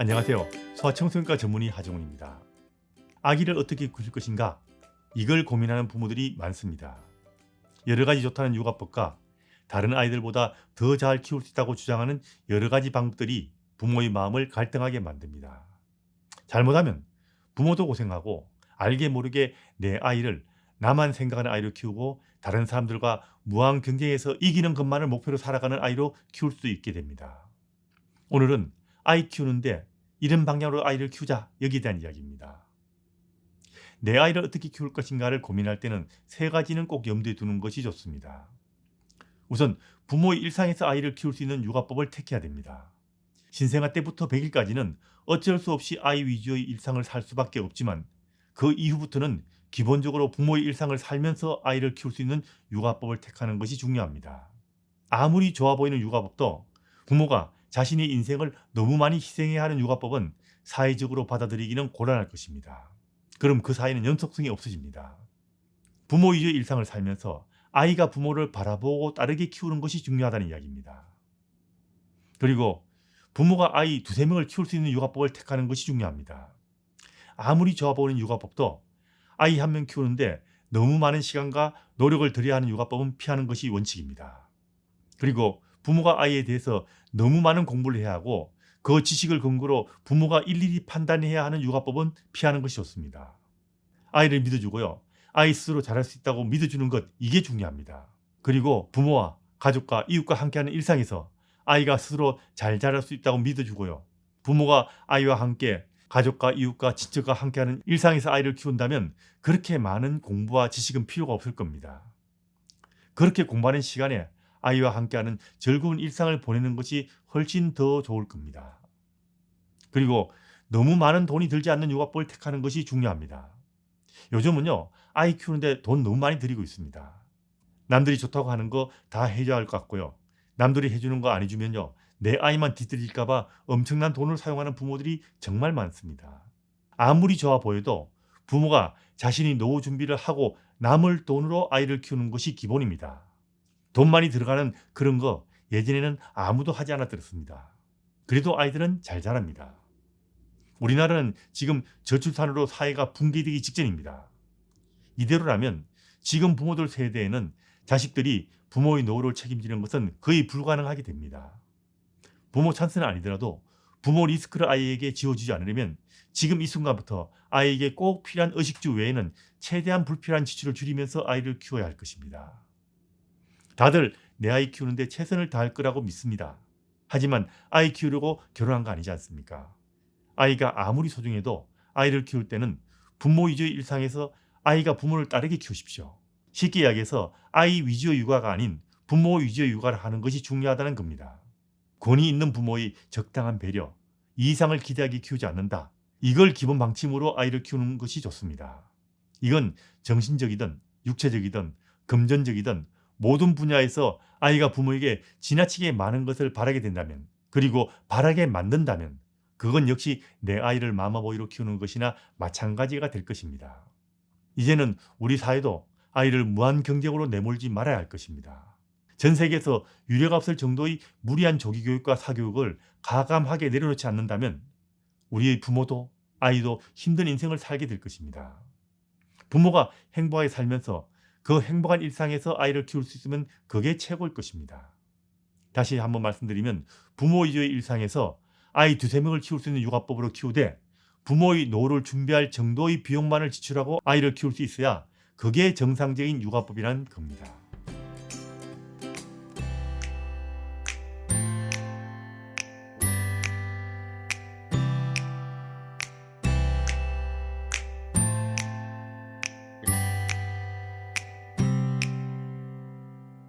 안녕하세요. 소아청소년과 전문의 하정훈입니다. 아기를 어떻게 키울 것인가? 이걸 고민하는 부모들이 많습니다. 여러 가지 좋다는 육아법과 다른 아이들보다 더 잘 키울 수 있다고 주장하는 여러 가지 방법들이 부모의 마음을 갈등하게 만듭니다. 잘못하면 부모도 고생하고 알게 모르게 내 아이를 나만 생각하는 아이로 키우고 다른 사람들과 무한 경쟁에서 이기는 것만을 목표로 살아가는 아이로 키울 수도 있게 됩니다. 오늘은 아이 키우는데 이런 방향으로 아이를 키우자, 여기에 대한 이야기입니다. 내 아이를 어떻게 키울 것인가를 고민할 때는 세 가지는 꼭 염두에 두는 것이 좋습니다. 우선 부모의 일상에서 아이를 키울 수 있는 육아법을 택해야 됩니다. 신생아 때부터 100일까지는 어쩔 수 없이 아이 위주의 일상을 살 수밖에 없지만 그 이후부터는 기본적으로 부모의 일상을 살면서 아이를 키울 수 있는 육아법을 택하는 것이 중요합니다. 아무리 좋아 보이는 육아법도 부모가 자신의 인생을 너무 많이 희생해야 하는 육아법은 사회적으로 받아들이기는 곤란할 것입니다. 그럼 그 사이는 연속성이 없어집니다. 부모 위주의 일상을 살면서 아이가 부모를 바라보고 따르게 키우는 것이 중요하다는 이야기입니다. 그리고 부모가 아이 두세 명을 키울 수 있는 육아법을 택하는 것이 중요합니다. 아무리 좋아 보이는 육아법도 아이 한 명 키우는데 너무 많은 시간과 노력을 들여야 하는 육아법은 피하는 것이 원칙입니다. 그리고 부모가 아이에 대해서 너무 많은 공부를 해야 하고 그 지식을 근거로 부모가 일일이 판단해야 하는 육아법은 피하는 것이 좋습니다. 아이를 믿어주고요. 아이 스스로 잘할 수 있다고 믿어주는 것, 이게 중요합니다. 그리고 부모와 가족과 이웃과 함께하는 일상에서 아이가 스스로 잘 자랄 수 있다고 믿어주고요. 부모가 아이와 함께 가족과 이웃과 친척과 함께하는 일상에서 아이를 키운다면 그렇게 많은 공부와 지식은 필요가 없을 겁니다. 그렇게 공부하는 시간에 아이와 함께하는 즐거운 일상을 보내는 것이 훨씬 더 좋을 겁니다. 그리고 너무 많은 돈이 들지 않는 육아법을 택하는 것이 중요합니다. 요즘은요, 아이 키우는데 돈 너무 많이 들이고 있습니다. 남들이 좋다고 하는 거 다 해줘야 할 것 같고요. 남들이 해주는 거 안 해주면요, 내 아이만 뒤처질까봐 엄청난 돈을 사용하는 부모들이 정말 많습니다. 아무리 좋아 보여도 부모가 자신이 노후 준비를 하고 남을 돈으로 아이를 키우는 것이 기본입니다. 돈 많이 들어가는 그런 거 예전에는 아무도 하지 않았습니다. 그래도 아이들은 잘 자랍니다. 우리나라는 지금 저출산으로 사회가 붕괴되기 직전입니다. 이대로라면 지금 부모들 세대에는 자식들이 부모의 노후를 책임지는 것은 거의 불가능하게 됩니다. 부모 찬스는 아니더라도 부모 리스크를 아이에게 지어주지 않으려면 지금 이 순간부터 아이에게 꼭 필요한 의식주 외에는 최대한 불필요한 지출을 줄이면서 아이를 키워야 할 것입니다. 다들 내 아이 키우는데 최선을 다할 거라고 믿습니다. 하지만 아이 키우려고 결혼한 거 아니지 않습니까? 아이가 아무리 소중해도 아이를 키울 때는 부모 위주의 일상에서 아이가 부모를 따르게 키우십시오. 쉽게 이야기해서 아이 위주의 육아가 아닌 부모 위주의 육아를 하는 것이 중요하다는 겁니다. 권위 있는 부모의 적당한 배려, 이 이상을 기대하게 키우지 않는다. 이걸 기본 방침으로 아이를 키우는 것이 좋습니다. 이건 정신적이든 육체적이든 금전적이든 모든 분야에서 아이가 부모에게 지나치게 많은 것을 바라게 된다면, 그리고 바라게 만든다면 그건 역시 내 아이를 마마보이로 키우는 것이나 마찬가지가 될 것입니다. 이제는 우리 사회도 아이를 무한 경쟁으로 내몰지 말아야 할 것입니다. 전 세계에서 유례가 없을 정도의 무리한 조기 교육과 사교육을 가감하게 내려놓지 않는다면 우리의 부모도 아이도 힘든 인생을 살게 될 것입니다. 부모가 행복하게 살면서 그 행복한 일상에서 아이를 키울 수 있으면 그게 최고일 것입니다. 다시 한번 말씀드리면 부모 위주의 일상에서 아이 두세 명을 키울 수 있는 육아법으로 키우되 부모의 노후를 준비할 정도의 비용만을 지출하고 아이를 키울 수 있어야 그게 정상적인 육아법이라는 겁니다.